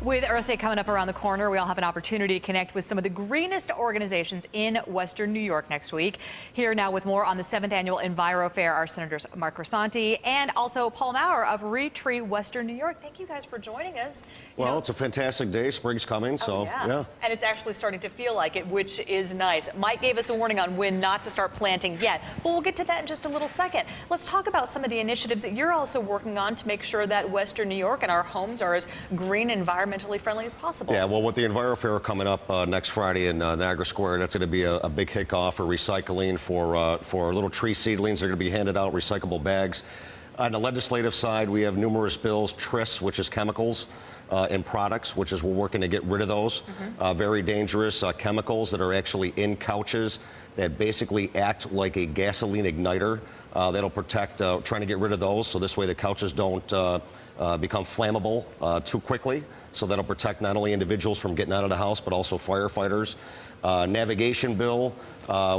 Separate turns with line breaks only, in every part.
With Earth Day coming up around the corner, we all have an opportunity to connect with some of the greenest organizations in Western New York next week. Here now with more on the 7th Annual Enviro-Fair are Senators Mark Grisanti and also Paul Maurer of Retree Western New York. Thank you guys for joining us.
Well, it's a fantastic day. Spring's coming, so yeah.
And it's actually starting to feel like it, which is nice. Mike gave us a warning on when not to start planting yet, but we'll get to that in just a little second. Let's talk about some of the initiatives that you're also working on to make sure that Western New York and our homes are as green and environmentally friendly as possible.
Yeah, well, with the Enviro-Fair coming up next Friday in Niagara Square, that's going to be a big kickoff for recycling for little tree seedlings. They're going to be handed out recyclable bags. On the legislative side, we have numerous bills, TRIS, which is chemicals in products, which is we're working to get rid of those very dangerous chemicals that are actually in couches that basically act like a gasoline igniter. That'll protect, trying to get rid of those, so this way the couches don't become flammable too quickly. So that'll protect not only individuals from getting out of the house, but also firefighters. Navigation bill,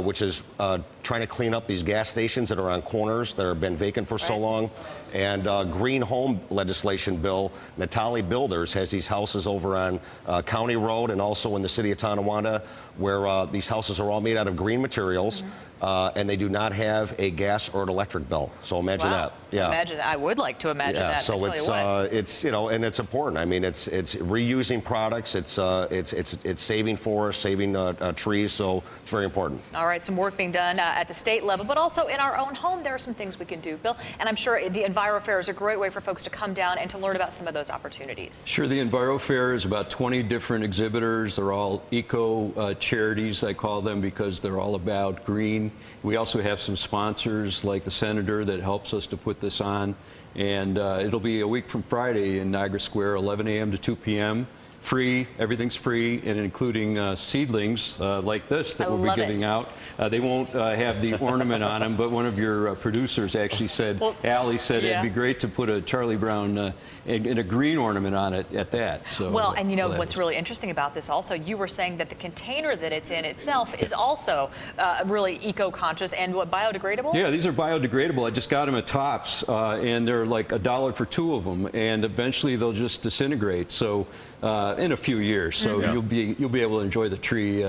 which is trying to clean up these gas stations that are on corners that have been vacant for so long. And green home legislation bill. Natali Builders has these houses over on County Road and also in the city of Tonawanda, where these houses are all made out of green materials. And they do not have a gas or an electric bill. So imagine that. Yeah.
Imagine that. I would like to imagine that.
So it's you know, and it's important. I mean, it's reusing products. It's saving forests, saving trees. So it's very important.
All right, some work being done at the state level, but also in our own home. There are some things we can do, Bill. And I'm sure the Enviro-Fair is a great way for folks to come down and to learn about some of those opportunities.
Sure. The Enviro-Fair is about 20 different exhibitors. They're all eco charities, I call them, because they're all about green. We also have some sponsors like the Senator that helps us to put this on. And it'll be a week from Friday in Niagara Square, 11 a.m. to 2 p.m. Free, everything's free, and including seedlings like this that we'll be giving out. They won't have the ornament on them, but one of your producers actually said, Allie said it'd be great to put a Charlie Brown and a green ornament on it at that. So,
well, and you know what's really interesting about this also, you were saying that the container that it's in itself is also really eco-conscious and what, biodegradable?
Yeah, these are biodegradable. I just got them at Tops, and they're like $1 for 2 of them, and eventually they'll just disintegrate. So in a few years, so you'll be able to enjoy the tree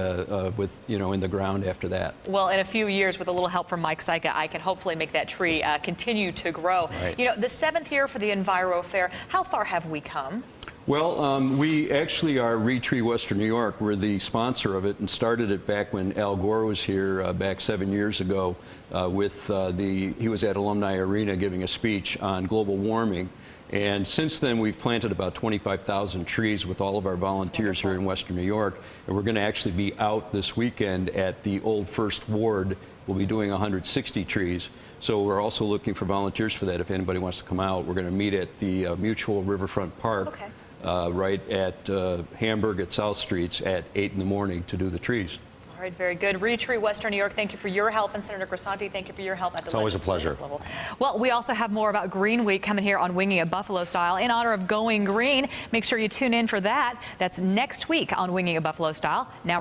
with in the ground after that.
Well, in a few years, with a little help from Mike Syka, I can hopefully make that tree continue to grow.
Right.
You know, the 7th year for the Enviro-Fair, how far have we come?
Well, we actually are Retree Western New York. We're the sponsor of it and started it back when Al Gore was here back 7 years ago he was at Alumni Arena giving a speech on global warming. And since then, we've planted about 25,000 trees with all of our volunteers here in Western New York. And we're going to actually be out this weekend at the Old First Ward. We'll be doing 160 trees. So we're also looking for volunteers for that. If anybody wants to come out, we're going to meet at the Mutual Riverfront Park, right at Hamburg at South Streets at 8 in the morning to do the trees.
All right, very good. Retree Western New York, thank you for your help. And Senator Grisanti, thank you for your help at the
It's always a pleasure.
level. Well, we also have more about Green Week coming here on Winging It Buffalo Style in honor of Going Green. Make sure you tune in for that. That's next week on Winging It Buffalo Style. Now